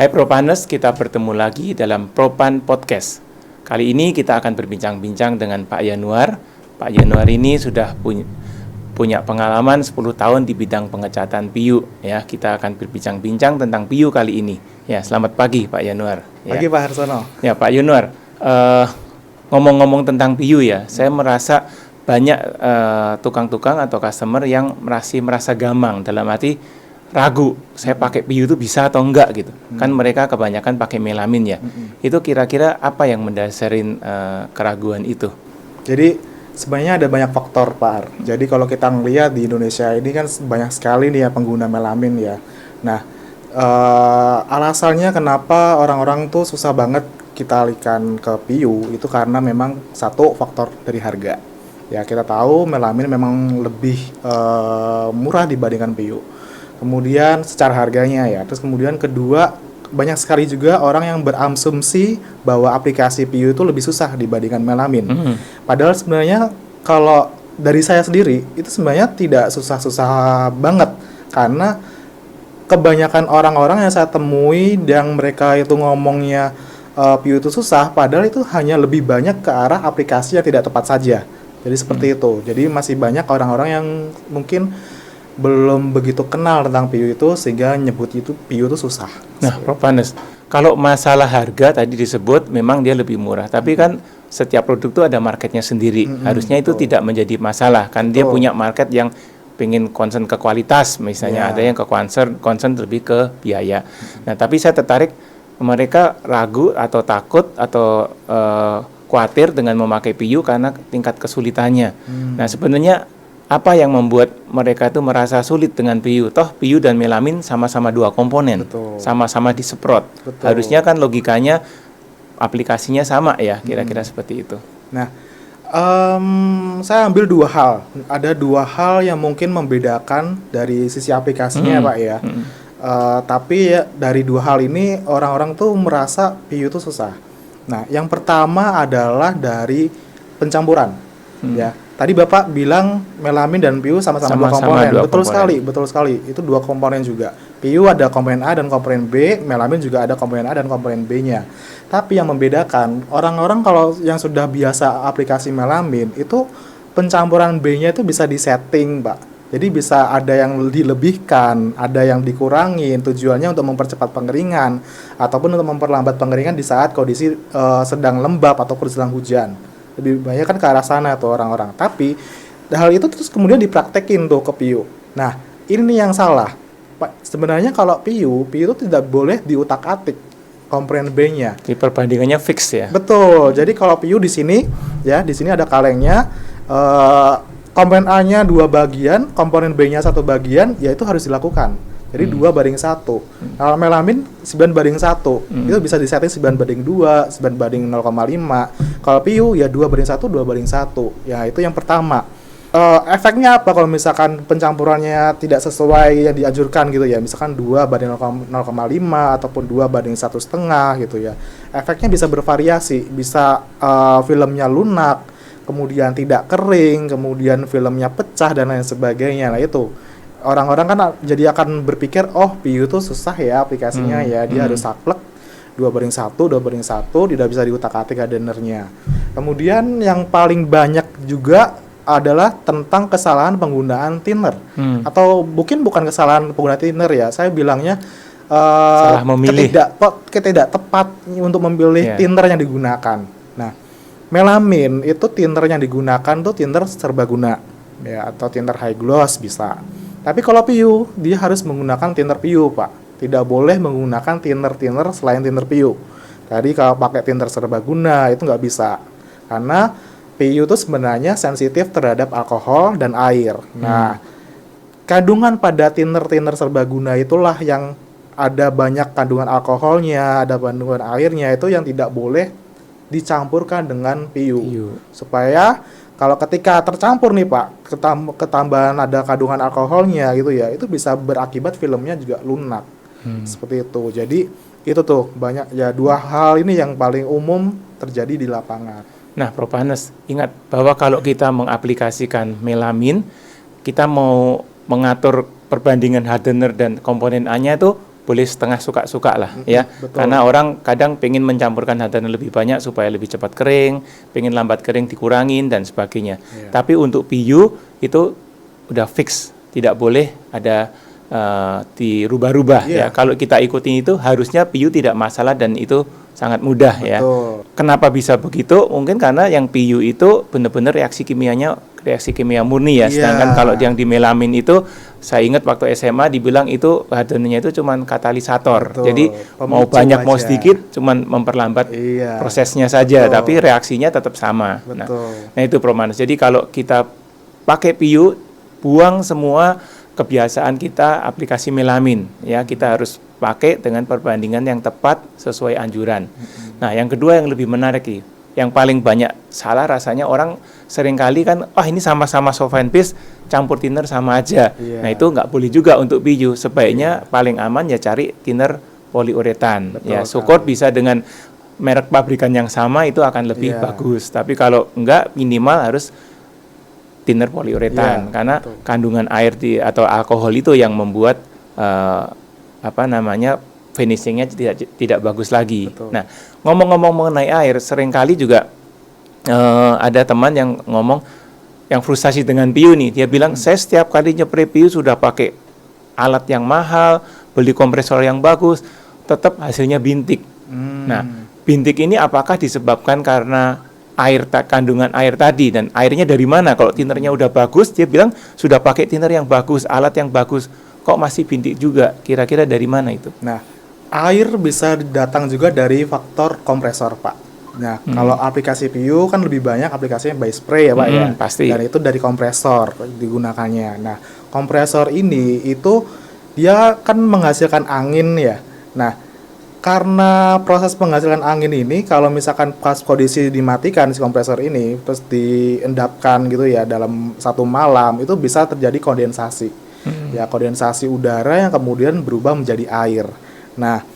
Hai Propaners, kita bertemu lagi dalam Propan Podcast. Kali ini kita akan berbincang-bincang dengan Pak Yanuar. Pak Yanuar ini sudah punya pengalaman 10 tahun di bidang pengecatan PIU. Ya, kita akan berbincang-bincang tentang PIU kali ini. Ya, selamat pagi Pak Yanuar. Pagi Pak Harsono. Ya Pak Yanuar, ngomong-ngomong tentang PIU ya, saya merasa banyak tukang-tukang atau customer yang masih merasa gamang, dalam arti ragu, saya pakai PIU itu bisa atau enggak gitu. Kan mereka kebanyakan pakai melamin ya. Itu kira-kira apa yang mendasarin keraguan itu? Jadi sebenarnya ada banyak faktor Pak Har. Jadi kalau kita ngelihat di Indonesia ini kan banyak sekali nih ya pengguna melamin ya. Nah, alasannya kenapa orang-orang tuh susah banget kita alihkan ke PIU itu karena memang satu faktor dari harga. Ya kita tahu melamin memang lebih murah dibandingkan PIU. Kemudian secara harganya ya. Terus kemudian kedua, banyak sekali juga orang yang berasumsi bahwa aplikasi PIU itu lebih susah dibandingkan melamin. Padahal sebenarnya kalau dari saya sendiri itu sebenarnya tidak susah-susah banget, karena kebanyakan orang-orang yang saya temui yang mereka itu ngomongnya PIU itu susah, padahal itu hanya lebih banyak ke arah aplikasi yang tidak tepat saja. Jadi seperti itu. Jadi masih banyak orang-orang yang mungkin belum begitu kenal tentang PIU itu sehingga nyebut itu PIU itu susah. Nah, Prof. Panes, kalau masalah harga tadi disebut memang dia lebih murah, tapi kan setiap produk itu ada marketnya sendiri. Harusnya itu tidak menjadi masalah, kan dia punya market yang pengen concern ke kualitas, misalnya ada yang ke concern lebih ke biaya. Nah, tapi saya tertarik, mereka ragu atau takut atau khawatir dengan memakai PIU karena tingkat kesulitannya. Nah, sebenarnya apa yang membuat mereka itu merasa sulit dengan PIU? Toh PIU dan melamin sama-sama dua komponen, sama-sama disemprot. Harusnya kan logikanya aplikasinya sama ya, kira-kira seperti itu. Nah, saya ambil dua hal. Ada dua hal yang mungkin membedakan dari sisi aplikasinya Pak ya. Tapi ya dari dua hal ini orang-orang tuh merasa PIU itu susah. Nah, yang pertama adalah dari pencampuran. Ya. Tadi Bapak bilang melamin dan PIU sama-sama dua komponen. Betul sekali. Itu dua komponen juga. PIU ada komponen A dan komponen B, melamin juga ada komponen A dan komponen B-nya. Tapi yang membedakan, orang-orang kalau yang sudah biasa aplikasi melamin, itu pencampuran B-nya itu bisa disetting, Pak. Jadi bisa ada yang dilebihkan, ada yang dikurangin, tujuannya untuk mempercepat pengeringan, ataupun untuk memperlambat pengeringan di saat kondisi sedang lembab ataupun sedang hujan. Lebih banyak kan ke arah sana tuh orang-orang. Tapi hal itu terus kemudian dipraktekin tuh ke PIU. Nah, ini yang salah. Sebenarnya kalau PIU itu tidak boleh diutak-atik komponen B-nya. Di perbandingannya fix ya. Betul. Jadi kalau PIU di sini ya, di sini ada kalengnya, komponen A-nya 2 bagian, komponen B-nya 1 bagian, ya itu harus dilakukan. Jadi 2:1. Kalau melamin 9:1. Itu bisa disetting 9:2, 9:0,5. Kalau PIU ya 2:1, 2:1. Ya itu yang pertama. Efeknya apa kalau misalkan pencampurannya tidak sesuai yang dianjurkan gitu ya. Misalkan 2:0,5 ataupun 2:1,5 gitu ya. Efeknya bisa bervariasi, bisa filmnya lunak, kemudian tidak kering, kemudian filmnya pecah dan lain sebagainya. Nah itu orang-orang kan jadi akan berpikir, oh PIU itu susah ya aplikasinya ya, dia harus saklek 2:1, 2:1, tidak bisa diutak-atik addernya. Kemudian yang paling banyak juga adalah tentang kesalahan penggunaan thinner, atau mungkin bukan kesalahan penggunaan thinner ya, saya bilangnya salah memilih, ketidak tepat untuk memilih thinner yang digunakan. Nah, melamin itu thinner yang digunakan tuh thinner serbaguna ya, atau thinner high gloss bisa. Tapi kalau PIU, dia harus menggunakan thinner PIU, Pak. Tidak boleh menggunakan thinner selain thinner PIU. Tadi kalau pakai thinner serbaguna, itu nggak bisa. Karena PIU itu sebenarnya sensitif terhadap alkohol dan air. Nah, kandungan pada thinner serbaguna itulah yang ada banyak kandungan alkoholnya, ada kandungan airnya, itu yang tidak boleh dicampurkan dengan PIU. Supaya kalau ketika tercampur nih Pak, ketambahan ada kandungan alkoholnya gitu ya, itu bisa berakibat filmnya juga lunak. Seperti itu. Jadi itu tuh banyak ya, dua hal ini yang paling umum terjadi di lapangan. Nah, Prof. Panes, ingat bahwa kalau kita mengaplikasikan melamin, kita mau mengatur perbandingan hardener dan komponen A-nya itu boleh setengah suka-suka lah ya. betul. Karena orang kadang pengen mencampurkan hadana lebih banyak supaya lebih cepat kering, pengen lambat kering dikurangin dan sebagainya. Tapi untuk PU itu udah fix, tidak boleh ada dirubah-rubah ya. Kalau kita ikutin itu harusnya PU tidak masalah dan itu sangat mudah ya. Kenapa bisa begitu? Mungkin karena yang PU itu benar-benar reaksi kimia murni ya. Sedangkan kalau yang di melamin itu saya ingat waktu SMA dibilang itu hadananya itu cuman katalisator. Jadi mau banyak mau sedikit cuman memperlambat prosesnya saja, tapi reaksinya tetap sama. Nah itu Prof Manus. Jadi kalau kita pakai PU, buang semua kebiasaan kita aplikasi melamin ya. Kita harus pakai dengan perbandingan yang tepat sesuai anjuran. Nah yang kedua yang lebih menarik nih, yang paling banyak salah rasanya orang seringkali kan, ini sama-sama solvent base, campur thinner sama aja. Nah itu nggak boleh juga untuk PU. Sebaiknya paling aman ya cari thinner poliuretan. Ya syukur bisa dengan merek pabrikan yang sama itu akan lebih bagus. Tapi kalau enggak, minimal harus thinner poliuretan karena kandungan air atau alkohol itu yang membuat finishingnya tidak bagus lagi. Nah ngomong-ngomong mengenai air, seringkali juga ada teman yang ngomong yang frustasi dengan PU nih, dia bilang saya setiap kali nyepray PU sudah pakai alat yang mahal, beli kompresor yang bagus, tetap hasilnya bintik. Nah bintik ini apakah disebabkan karena kandungan air tadi, dan airnya dari mana? Kalau thinnernya udah bagus, dia bilang sudah pakai thinner yang bagus, alat yang bagus, kok masih bintik juga? Kira-kira dari mana itu? Nah, air bisa datang juga dari faktor kompresor, Pak. Nah, kalau aplikasi PU kan lebih banyak aplikasinya by spray ya, Pak ya. Pasti. Dan itu dari kompresor digunakannya. Nah, kompresor ini itu dia kan menghasilkan angin ya. Nah, karena proses penghazilan angin ini, kalau misalkan pas kondisi dimatikan si kompresor ini, terus diendapkan gitu ya dalam satu malam, itu bisa terjadi kondensasi. Ya, kondensasi udara yang kemudian berubah menjadi air. Nah,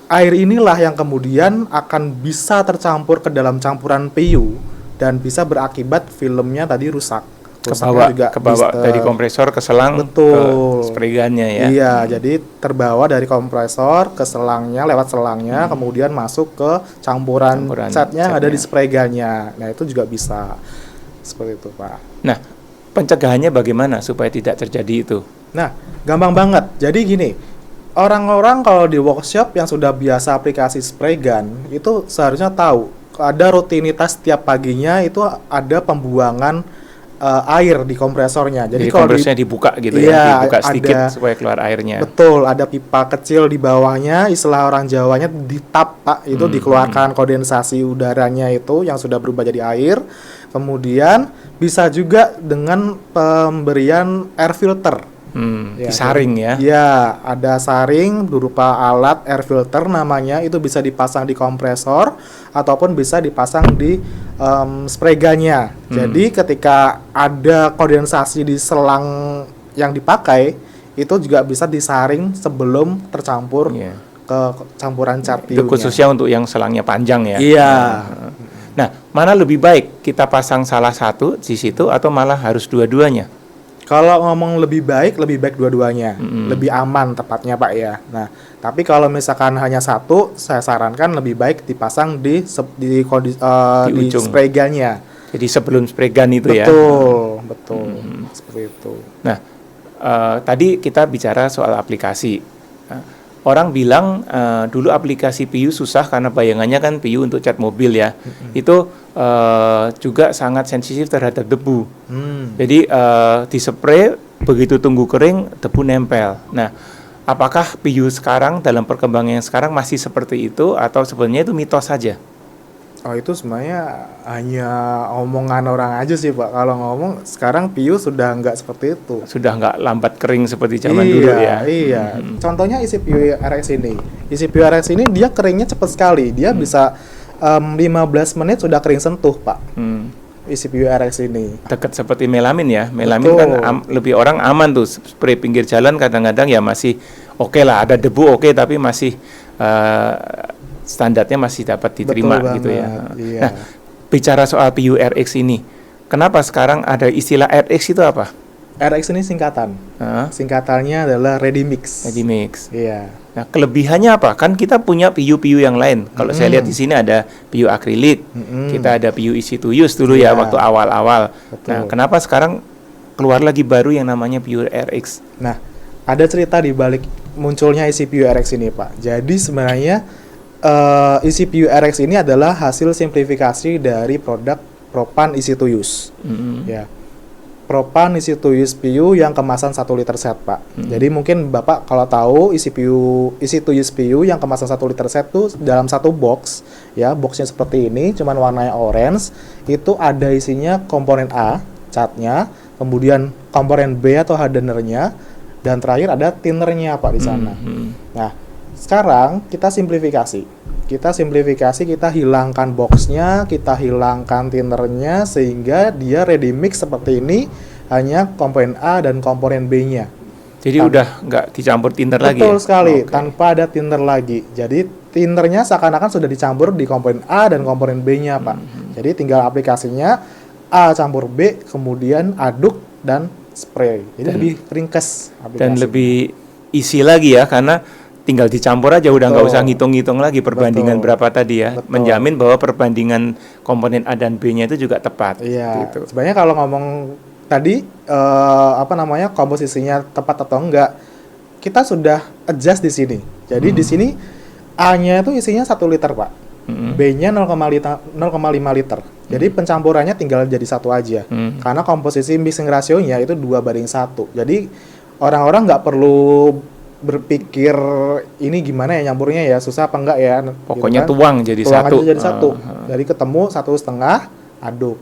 air inilah yang kemudian akan bisa tercampur ke dalam campuran PU dan bisa berakibat filmnya tadi rusak. Kebawa dari kompresor ke selang, ke spray gunnya ya. Iya, jadi terbawa dari kompresor ke selangnya, lewat selangnya, kemudian masuk ke campuran catnya yang ada di spray gunnya. Nah, itu juga bisa seperti itu, Pak. Nah, pencegahannya bagaimana supaya tidak terjadi itu? Nah, gampang banget. Jadi gini, orang-orang kalau di workshop yang sudah biasa aplikasi spray gun itu seharusnya tahu ada rutinitas setiap paginya itu ada pembuangan air di kompresornya. Jadi kalau kompresornya dibuka gitu ya, dibuka sedikit supaya keluar airnya. Betul, ada pipa kecil di bawahnya, istilah orang Jawanya ditap, Pak. Itu dikeluarkan kondensasi udaranya itu yang sudah berubah jadi air. Kemudian bisa juga dengan pemberian air filter. Disaring ya. Ya, ada saring berupa alat air filter namanya, itu bisa dipasang di kompresor ataupun bisa dipasang di spray gunnya. Jadi ketika ada kondensasi di selang yang dipakai, itu juga bisa disaring sebelum tercampur ke campuran cat PU-nya. Itu khususnya untuk yang selangnya panjang ya. Iya. Nah, mana lebih baik kita pasang salah satu di situ atau malah harus dua-duanya? Kalau ngomong lebih baik dua-duanya, lebih aman tepatnya, Pak ya. Nah, tapi kalau misalkan hanya satu, saya sarankan lebih baik dipasang di spray gunnya. Jadi sebelum spray gun itu ya. Betul, seperti itu. Nah, tadi kita bicara soal aplikasi. Orang bilang dulu aplikasi PU susah karena bayangannya kan PU untuk cat mobil ya. Itu juga sangat sensitif terhadap debu. Jadi dispray, begitu tunggu kering, debu nempel. Nah, apakah PU sekarang dalam perkembangan yang sekarang masih seperti itu atau sebenarnya itu mitos saja? Oh, itu sebenarnya hanya omongan orang aja sih, Pak. Kalau ngomong sekarang PU sudah nggak seperti itu. Sudah nggak lambat kering seperti zaman dulu ya. Iya. Contohnya isi PU RX ini. Isi PU RX ini dia keringnya cepat sekali. Dia bisa 15 menit sudah kering sentuh, Pak. Isi PU RX ini. Dekat seperti melamin ya. Melamin kan lebih orang aman tuh. Spray pinggir jalan kadang-kadang ya masih oke lah. Ada debu tapi masih standarnya masih dapat diterima gitu ya. Iya. Nah, bicara soal PU RX ini, kenapa sekarang ada istilah RX itu apa? RX ini singkatan. Hah? Singkatannya adalah ready mix. Ready mix. Iya. Nah, kelebihannya apa? Kan kita punya PU-PU yang lain. Kalau saya lihat di sini ada PU akrilik, kita ada PU easy to use dulu ya Iya. waktu awal-awal. Betul. Nah, kenapa sekarang keluar lagi baru yang namanya PU RX? Nah, ada cerita di balik munculnya ECPU RX ini, Pak. Jadi sebenarnya ECPU RX ini adalah hasil simplifikasi dari produk Propan easy to use. Ya. Propan easy to use PU yang kemasan 1 liter set, Pak. Jadi mungkin Bapak kalau tahu easy to use PU yang kemasan 1 liter set tuh dalam satu box, ya, boxnya seperti ini, cuman warnanya orange, itu ada isinya komponen A, catnya, kemudian komponen B atau hardenernya, dan terakhir ada thinnernya, Pak, di sana. Nah, sekarang kita simplifikasi. Kita hilangkan boxnya, kita hilangkan thinnernya, sehingga dia ready mix seperti ini, hanya komponen A dan komponen B-nya. Jadi udah nggak dicampur thinner lagi ya? Betul sekali, Oke. tanpa ada thinner lagi. Jadi thinnernya seakan-akan sudah dicampur di komponen A dan komponen B-nya, Pak. Jadi tinggal aplikasinya A campur B, kemudian aduk dan spray. Jadi lebih ringkes aplikasi. Dan lebih isi lagi ya, karena tinggal dicampur aja, udah nggak Betul. usah ngitung-ngitung lagi perbandingan Betul. berapa tadi ya. Betul. Menjamin bahwa perbandingan komponen A dan B-nya itu juga tepat. Iya. Gitu. Sebenarnya kalau ngomong tadi komposisinya tepat atau enggak, kita sudah adjust di sini. Jadi di sini A-nya itu isinya 1 liter, Pak. B-nya 0,5 liter. Jadi pencampurannya tinggal jadi satu aja. Karena komposisi mixing rasionya itu 2:1. Jadi orang-orang nggak perlu berpikir ini gimana ya nyampurnya ya, susah apa enggak ya. Pokoknya gitu kan. tuang jadi Tuang satu. aja jadi satu. Jadi ketemu 1,5 aduk.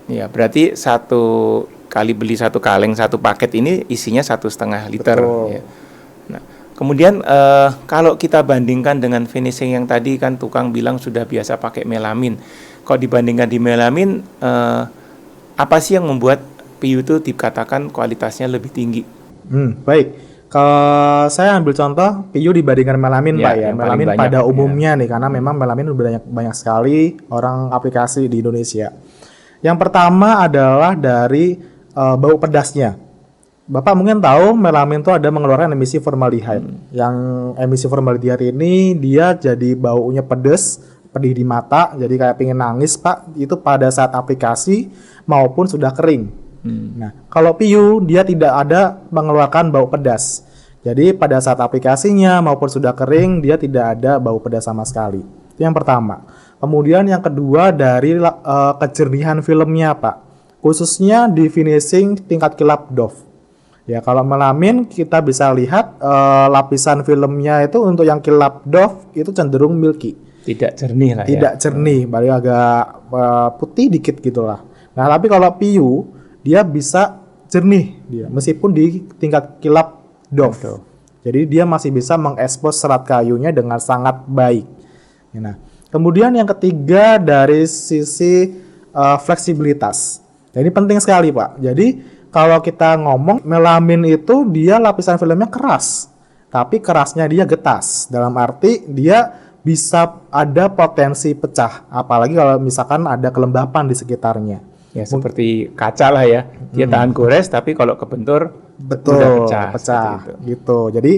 Ya, berarti kali beli 1 kaleng 1 paket ini isinya 1,5 liter. Betul. Ya. Nah, kemudian kalau kita bandingkan dengan finishing yang tadi kan tukang bilang sudah biasa pakai melamin. Kalau dibandingkan di melamin, apa sih yang membuat PU itu dikatakan kualitasnya lebih tinggi? Baik. Kalau saya ambil contoh PU dibandingkan melamin, Ya, Pak, ya. yang paling Melamin banyak, pada ya. umumnya nih, karena memang melamin banyak sekali orang aplikasi di Indonesia. Yang pertama adalah dari bau pedasnya. Bapak mungkin tahu melamin itu ada mengeluarkan emisi formaldehyde. Yang emisi formaldehyde ini dia jadi baunya pedas, pedih di mata, jadi kayak pengen nangis, Pak. Itu pada saat aplikasi maupun sudah kering. Nah, kalau PU dia tidak ada mengeluarkan bau pedas. Jadi pada saat aplikasinya maupun sudah kering dia tidak ada bau pedas sama sekali. Itu yang pertama. Kemudian yang kedua dari kejernihan filmnya, Pak. Khususnya di finishing tingkat kilap doff. Ya, kalau melamin kita bisa lihat lapisan filmnya itu untuk yang kilap doff itu cenderung milky. Tidak jernih lah ya. Tidak jernih, balik agak putih dikit gitulah. Nah, tapi kalau PU dia bisa jernih dia meskipun di tingkat kilap doff. Jadi dia masih bisa mengekspos serat kayunya dengan sangat baik. Nah, kemudian yang ketiga dari sisi fleksibilitas. Nah, ini penting sekali, Pak. Jadi kalau kita ngomong melamin itu dia lapisan filmnya keras, tapi kerasnya dia getas. Dalam arti dia bisa ada potensi pecah, apalagi kalau misalkan ada kelembapan di sekitarnya. Ya, seperti kaca lah ya. Dia tahan gores, tapi kalau kebentur Betul, mudah pecah. pecah seperti itu. gitu. Jadi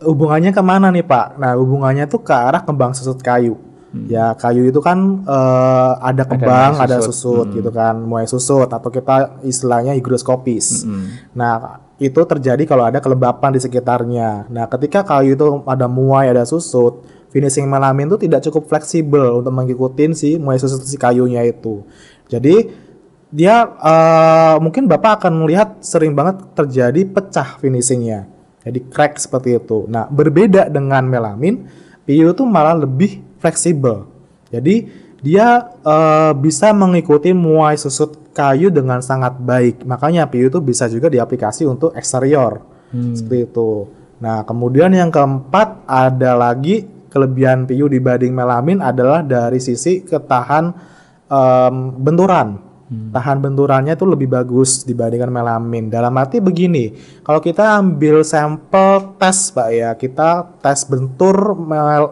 hubungannya kemana nih, Pak? Nah, hubungannya tuh ke arah kembang susut kayu. Ya, kayu itu kan ada kembang, mulai ada susut. susut gitu kan, mulai susut atau kita istilahnya hygroskopis. Nah, itu terjadi kalau ada kelembapan di sekitarnya. Nah, ketika kayu itu ada muai, ada susut, finishing melamin itu tidak cukup fleksibel untuk mengikuti si muai susut si kayunya itu. Jadi dia mungkin Bapak akan melihat sering banget terjadi pecah finishingnya, jadi crack seperti itu. Nah, berbeda dengan melamin, PU itu malah lebih fleksibel. Jadi dia bisa mengikuti muai susut kayu dengan sangat baik. Makanya PU itu bisa juga diaplikasi untuk eksterior seperti itu. Nah, kemudian yang keempat ada lagi kelebihan PU dibanding melamin adalah dari sisi ketahan benturan. Tahan benturannya itu lebih bagus dibandingkan melamin. Dalam arti begini, kalau kita ambil sampel tes, Pak, ya, kita tes bentur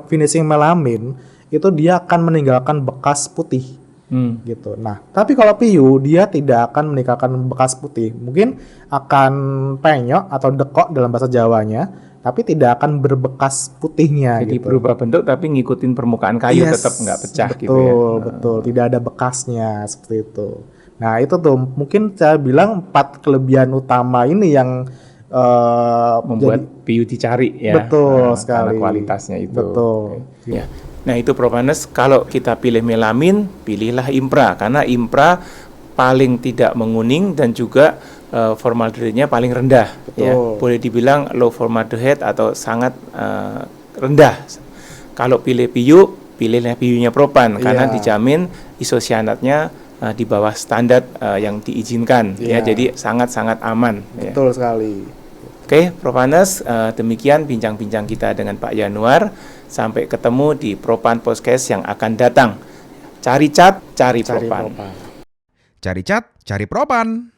finishing melamin, itu dia akan meninggalkan bekas putih. gitu. Nah, tapi kalau PU dia tidak akan meninggalkan bekas putih, mungkin akan penyok atau dekok dalam bahasa Jawanya, tapi tidak akan berbekas putihnya Jadi gitu. berubah bentuk tapi ngikutin permukaan kayu, Yes, tetap nggak pecah betul, gitu ya. betul, tidak ada bekasnya seperti itu. Nah, itu tuh mungkin saya bilang 4 kelebihan utama ini yang Membuat PU dicari ya. betul Karena sekali. kualitasnya itu. Betul. Ya. Nah itu Propanes, kalau kita pilih melamin, pilihlah Impra karena Impra paling tidak menguning dan juga formaldehyde-nya paling rendah. Ya. Boleh dibilang low formaldehyde atau sangat rendah. Kalau pilih PU, pilihlah PU-nya Propan karena dijamin isocyanatnya di bawah standar yang diizinkan. Ya, jadi sangat-sangat aman. Betul sekali. Oke, Propanes, demikian bincang-bincang kita dengan Pak Yanuar. Sampai ketemu di Propan Podcast yang akan datang. Cari cat, cari Propan. Cari cat, cari Propan.